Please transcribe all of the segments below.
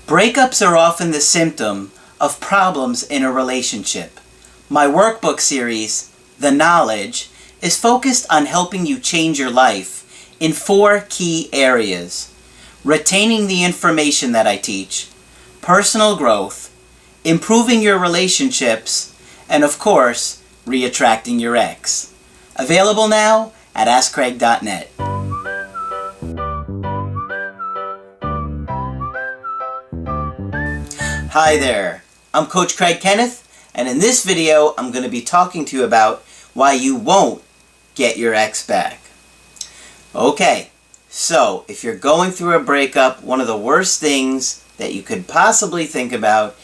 Breakups are often the symptom of problems in a relationship. My workbook series, The Knowledge, is focused on helping you change your life in 4 key areas: retaining the information that I teach, personal growth, improving your relationships, and of course, re-attracting your ex. Available now at askcraig.net. Hi there, I'm Coach Craig Kenneth, and in this video I'm going to be talking to you about why you won't get your ex back. Okay, so if you're going through a breakup, one of the worst things that you could possibly think about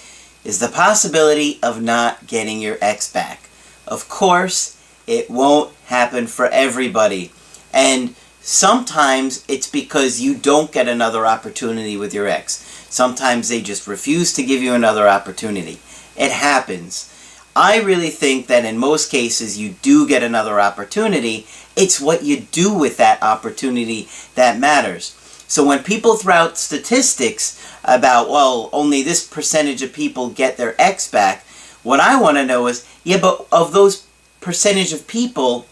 is the possibility of not getting your ex back. Of course, it won't happen for everybody, and sometimes it's because you don't get another opportunity with your ex. Sometimes they just refuse to give you another opportunity. It happens. I really think that in most cases you do get another opportunity. It's what you do with that opportunity that matters. So when people throw out statistics about, well, only this percentage of people get their ex back, what I want to know is, yeah, but of those percentage of people,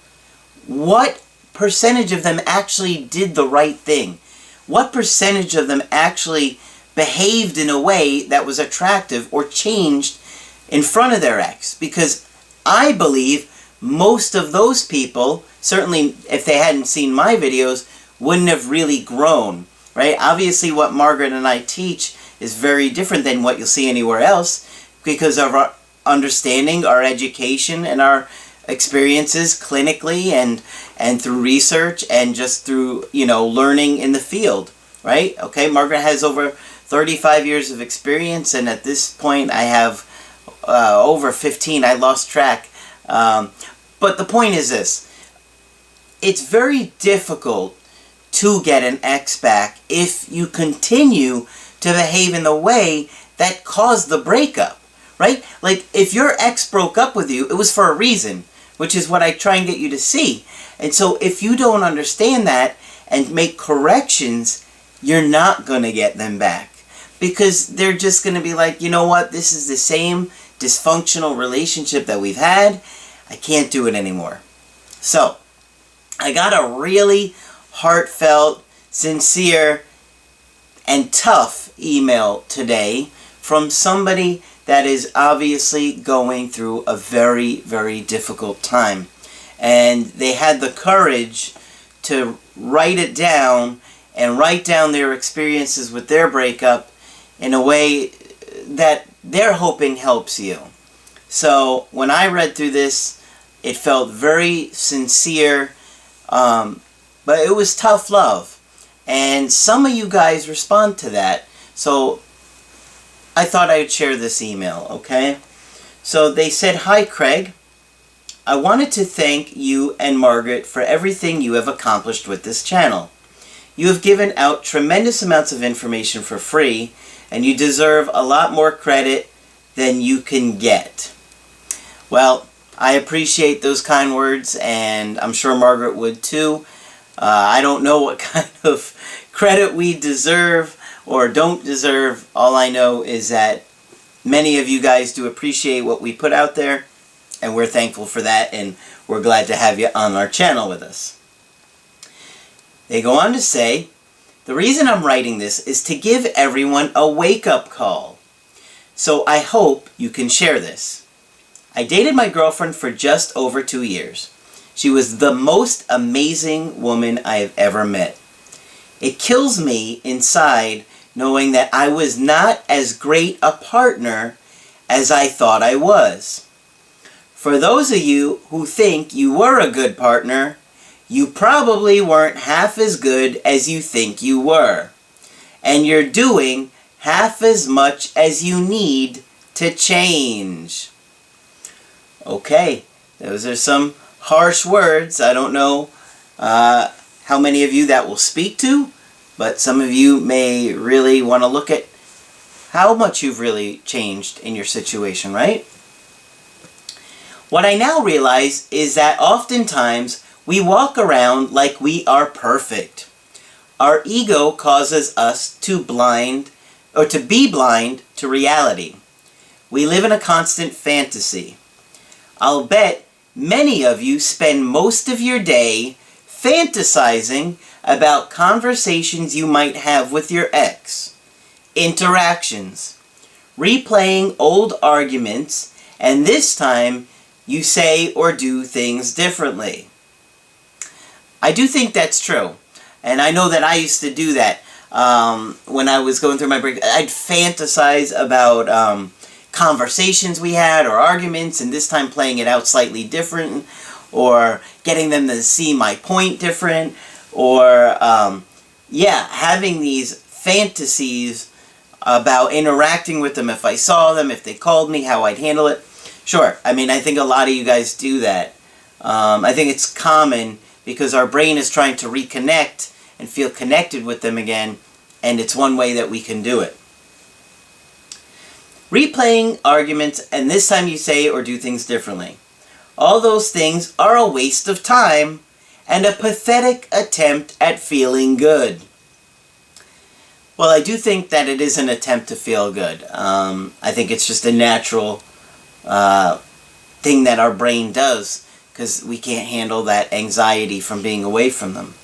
what percentage of them actually did the right thing? What percentage of them actually behaved in a way that was attractive or changed in front of their ex? Because I believe most of those people, certainly if they hadn't seen my videos, wouldn't have really grown, right? Obviously what Margaret and I teach is very different than what you'll see anywhere else because of our understanding, our education, and our experiences clinically and through research and just through, learning in the field, right? Okay, Margaret has over 35 years of experience, and at this point I have over 15. I lost track. But the point is this. It's very difficult to get an ex back if you continue to behave in the way that caused the breakup, right? Like, if your ex broke up with you, it was for a reason, which is what I try and get you to see. And so if you don't understand that and make corrections, you're not going to get them back. Because they're just going to be like, you know what, this is the same dysfunctional relationship that we've had. I can't do it anymore. So, I got a really heartfelt, sincere, and tough email today from somebody that is obviously going through a very, very difficult time. And they had the courage to write it down and write down their experiences with their breakup in a way that they're hoping helps you. So when I read through this, it felt very sincere, but it was tough love. And some of you guys respond to that. So I thought I would share this email, okay? So they said, "Hi Craig, I wanted to thank you and Margaret for everything you have accomplished with this channel. You have given out tremendous amounts of information for free, and you deserve a lot more credit than you can get." Well, I appreciate those kind words, and I'm sure Margaret would too. I don't know what kind of credit we deserve or don't deserve. All I know is that many of you guys do appreciate what we put out there, and we're thankful for that, and we're glad to have you on our channel with us. They go on to say, "The reason I'm writing this is to give everyone a wake-up call. So I hope you can share this. I dated my girlfriend for just over 2 years. She was the most amazing woman I have ever met. It kills me inside knowing that I was not as great a partner as I thought I was. For those of you who think you were a good partner, you probably weren't half as good as you think you were. And you're doing half as much as you need to change." Okay, those are some harsh words. I don't know how many of you that will speak to, but some of you may really want to look at how much you've really changed in your situation, right? What I now realize is that oftentimes we walk around like we are perfect. Our ego causes us to or to be blind to reality. We live in a constant fantasy. I'll bet many of you spend most of your day fantasizing about conversations you might have with your ex, interactions, replaying old arguments, and this time you say or do things differently. I do think that's true, and I know that I used to do that when I was going through my break. I'd fantasize about conversations we had or arguments, and this time playing it out slightly different, or getting them to see my point different, or having these fantasies about interacting with them if I saw them, if they called me, how I'd handle it. Sure, I mean, I think a lot of you guys do that. I think it's common because our brain is trying to reconnect and feel connected with them again, and it's one way that we can do it. Replaying arguments, and this time you say or do things differently. All those things are a waste of time and a pathetic attempt at feeling good. Well, I do think that it is an attempt to feel good. I think it's just a natural thing that our brain does because we can't handle that anxiety from being away from them.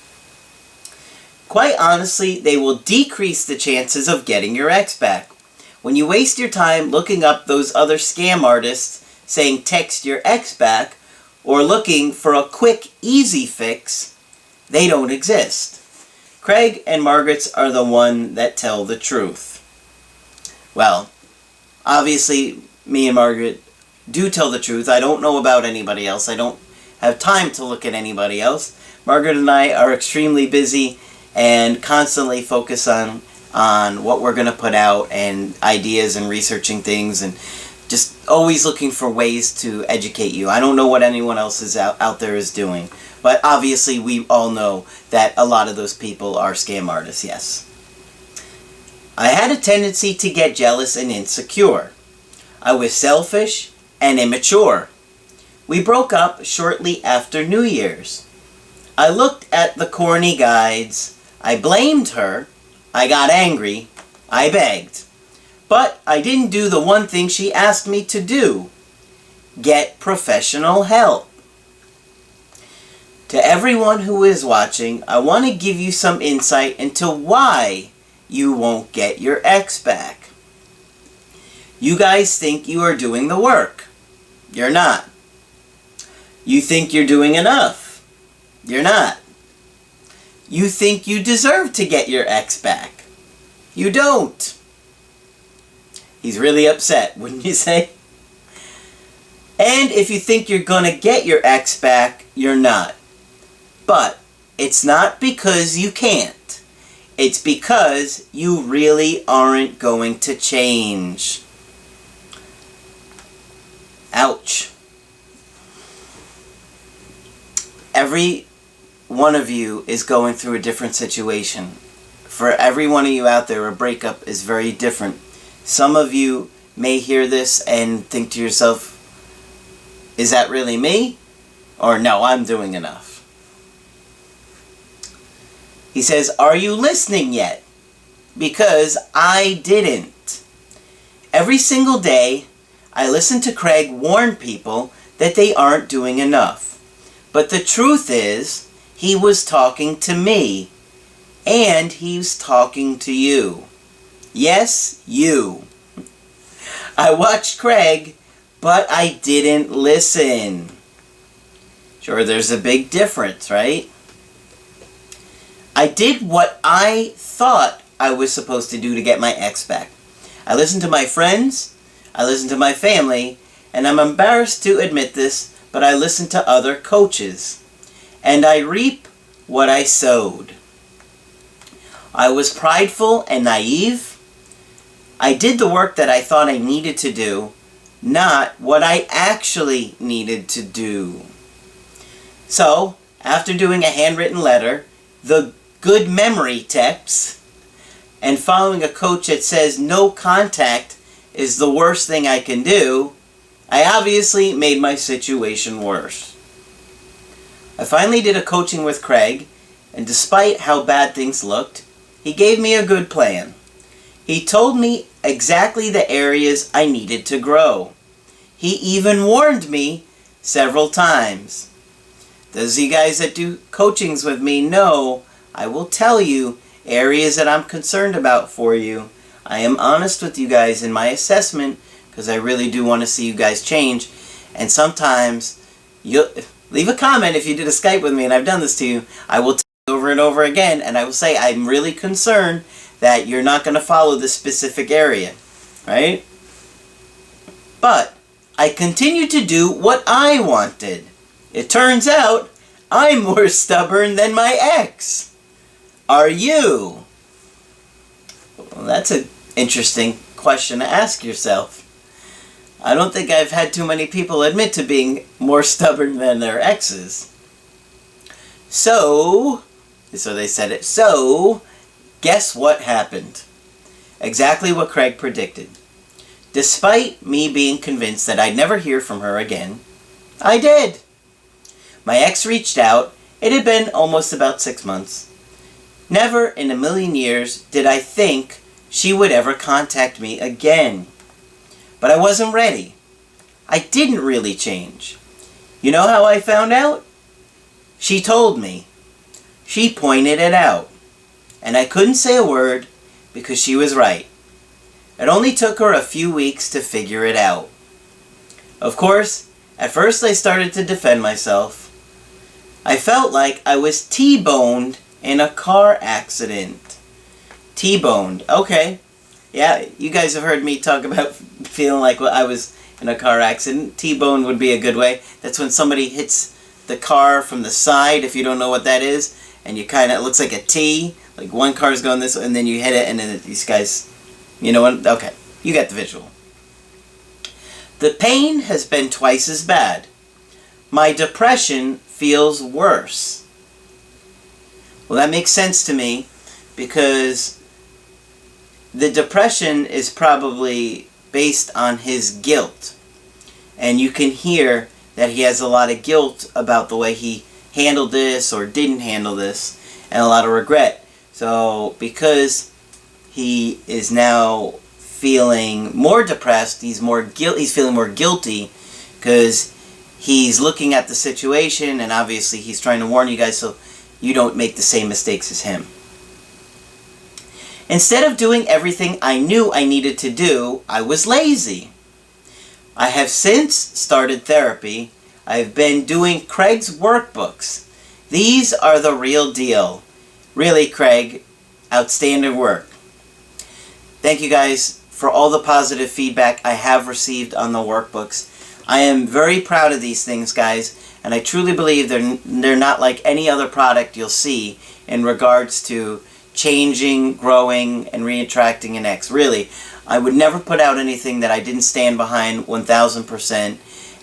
Quite honestly, they will decrease the chances of getting your ex back. When you waste your time looking up those other scam artists saying text your ex back, or looking for a quick, easy fix, they don't exist. Craig and Margaret's are the one that tell the truth. Well, obviously, me and Margaret do tell the truth. I don't know about anybody else. I don't have time to look at anybody else. Margaret and I are extremely busy and constantly focus on what we're going to put out and ideas and researching things and just always looking for ways to educate you. I don't know what anyone else is out there is doing, but obviously we all know that a lot of those people are scam artists, yes. I had a tendency to get jealous and insecure. I was selfish and immature. We broke up shortly after New Year's. I looked at the corny guides. I blamed her. I got angry. I begged. But I didn't do the one thing she asked me to do. Get professional help. To everyone who is watching, I want to give you some insight into why you won't get your ex back. You guys think you are doing the work. You're not. You think you're doing enough. You're not. You think you deserve to get your ex back. You don't. He's really upset, wouldn't you say? And if you think you're going to get your ex back, you're not. But it's not because you can't. It's because you really aren't going to change. Ouch. Every one of you is going through a different situation. For every one of you out there, a breakup is very different. Some of you may hear this and think to yourself, is that really me? Or no, I'm doing enough. He says, are you listening yet? Because I didn't. Every single day, I listen to Craig warn people that they aren't doing enough. But the truth is, he was talking to me. And he's talking to you. Yes, you. I watched Craig, but I didn't listen. Sure, there's a big difference, right? I did what I thought I was supposed to do to get my ex back. I listened to my friends, I listened to my family, and I'm embarrassed to admit this, but I listened to other coaches. And I reap what I sowed. I was prideful and naive. I did the work that I thought I needed to do, not what I actually needed to do. So, after doing a handwritten letter, the good memory text, and following a coach that says no contact is the worst thing I can do, I obviously made my situation worse. I finally did a coaching with Craig, and despite how bad things looked, he gave me a good plan. He told me exactly the areas I needed to grow. He even warned me several times. Those of you guys that do coachings with me know I will tell you areas that I'm concerned about for you. I am honest with you guys in my assessment because I really do want to see you guys change. And sometimes you'll leave a comment if you did a Skype with me and I've done this to you. I will tell you over and over again, and I will say I'm really concerned that you're not going to follow this specific area, right? But I continued to do what I wanted. It turns out I'm more stubborn than my ex. Are you? Well, that's an interesting question to ask yourself. I don't think I've had too many people admit to being more stubborn than their exes. So they said it. So, guess what happened? Exactly what Craig predicted. Despite me being convinced that I'd never hear from her again, I did. My ex reached out. It had been almost about 6 months. Never in a million years did I think she would ever contact me again. But I wasn't ready. I didn't really change. You know how I found out? She told me. She pointed it out. And I couldn't say a word because she was right. It only took her a few weeks to figure it out. Of course, at first I started to defend myself. I felt like I was T-boned in a car accident. T-boned. Okay. Yeah, you guys have heard me talk about feeling like I was in a car accident. T-bone would be a good way. That's when somebody hits the car from the side, if you don't know what that is, and you kind of, it looks like a T, like one car's going this way, and then you hit it, and then these guys, you know what? Okay, you get the visual. The pain has been twice as bad. My depression feels worse. Well, that makes sense to me because the depression is probably based on his guilt. And you can hear that he has a lot of guilt about the way he handled this or didn't handle this, and a lot of regret. So because he is now feeling more depressed, he's feeling more guilty because he's looking at the situation, and obviously he's trying to warn you guys so you don't make the same mistakes as him. Instead of doing everything I knew I needed to do, I was lazy. I have since started therapy. I've been doing Craig's workbooks. These are the real deal. Really, Craig, outstanding work. Thank you guys for all the positive feedback I have received on the workbooks. I am very proud of these things, guys, and I truly believe they're not like any other product you'll see in regards to changing, growing, and reattracting an ex. Really, I would never put out anything that I didn't stand behind 1000%,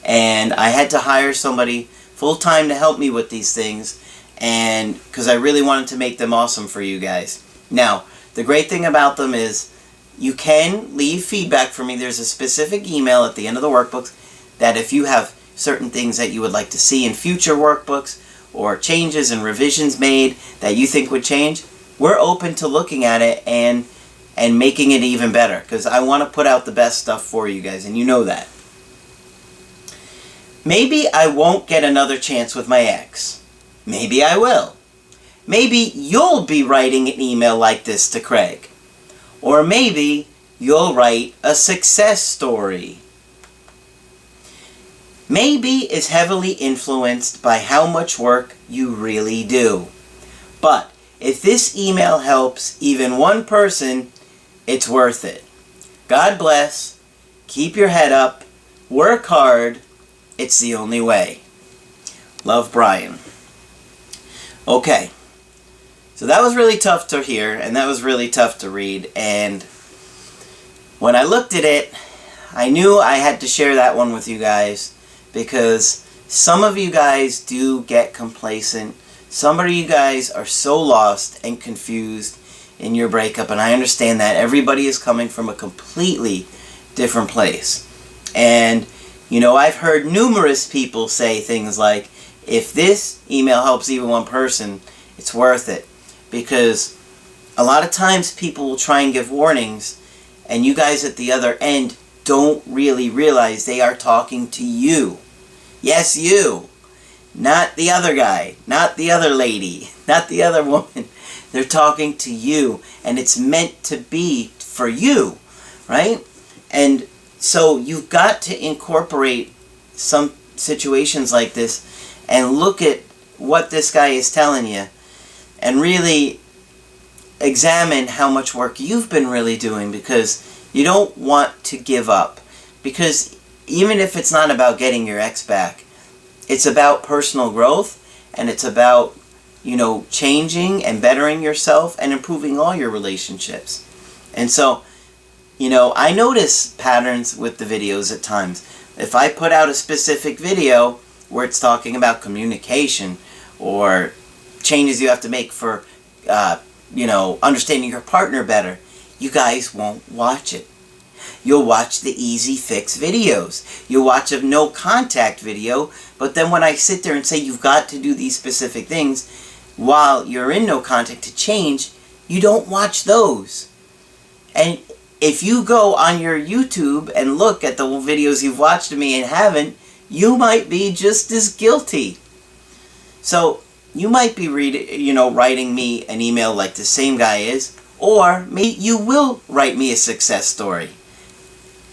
and I had to hire somebody full-time to help me with these things, and because I really wanted to make them awesome for you guys. Now, the great thing about them is you can leave feedback for me. There's a specific email at the end of the workbooks that if you have certain things that you would like to see in future workbooks or changes and revisions made that you think would change, we're open to looking at it and making it even better, because I want to put out the best stuff for you guys, and you know that. Maybe I won't get another chance with my ex. Maybe I will. Maybe you'll be writing an email like this to Craig. Or maybe you'll write a success story. Maybe is heavily influenced by how much work you really do. But if this email helps even one person, it's worth it. God bless. Keep your head up. Work hard. It's the only way. Love, Brian. Okay. So that was really tough to hear, and that was really tough to read. And when I looked at it, I knew I had to share that one with you guys, because some of you guys do get complacent. Some of you guys are so lost and confused in your breakup, and I understand that. Everybody is coming from a completely different place. And, you know, I've heard numerous people say things like, if this email helps even one person, it's worth it. Because a lot of times people will try and give warnings, and you guys at the other end don't really realize they are talking to you. Yes, you. Not the other guy, not the other lady, not the other woman. They're talking to you, and it's meant to be for you, right? And so you've got to incorporate some situations like this and look at what this guy is telling you and really examine how much work you've been really doing, because you don't want to give up. Because even if it's not about getting your ex back, it's about personal growth, and it's about, you know, changing and bettering yourself and improving all your relationships. And so, you know, I notice patterns with the videos at times. If I put out a specific video where it's talking about communication or changes you have to make for, you know, understanding your partner better, you guys won't watch it. You'll watch the easy fix videos. You'll watch a no contact video, but then when I sit there and say you've got to do these specific things while you're in no contact to change, you don't watch those. And if you go on your YouTube and look at the videos you've watched of me and haven't, you might be just as guilty. So you might be writing me an email like the same guy is, or maybe you will write me a success story.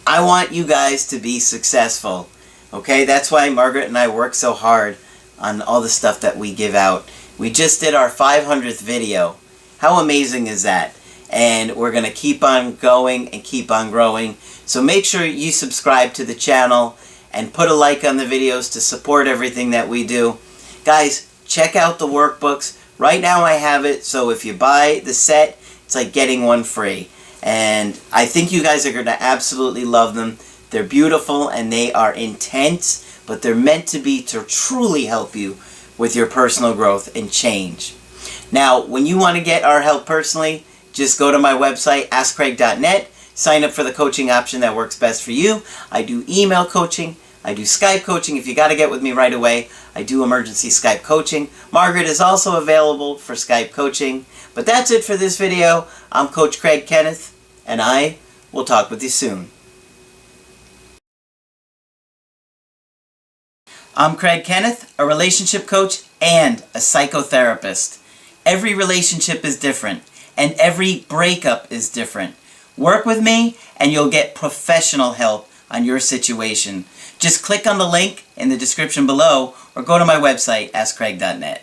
I want you guys to be successful. Okay, that's why Margaret and I work so hard on all the stuff that we give out. We just did our 500th video. How amazing is that? And we're going to keep on going and keep on growing. So make sure you subscribe to the channel and put a like on the videos to support everything that we do. Guys, check out the workbooks. Right now I have it, so if you buy the set, it's like getting one free. And I think you guys are going to absolutely love them. They're beautiful and they are intense, but they're meant to be to truly help you with your personal growth and change. Now, when you want to get our help personally, just go to my website, askcraig.net, sign up for the coaching option that works best for you. I do email coaching. I do Skype coaching. If you got to get with me right away, I do emergency Skype coaching. Margaret is also available for Skype coaching. But that's it for this video. I'm Coach Craig Kenneth, and I will talk with you soon. I'm Craig Kenneth, a relationship coach and a psychotherapist. Every relationship is different, and every breakup is different. Work with me, and you'll get professional help on your situation. Just click on the link in the description below, or go to my website, askcraig.net.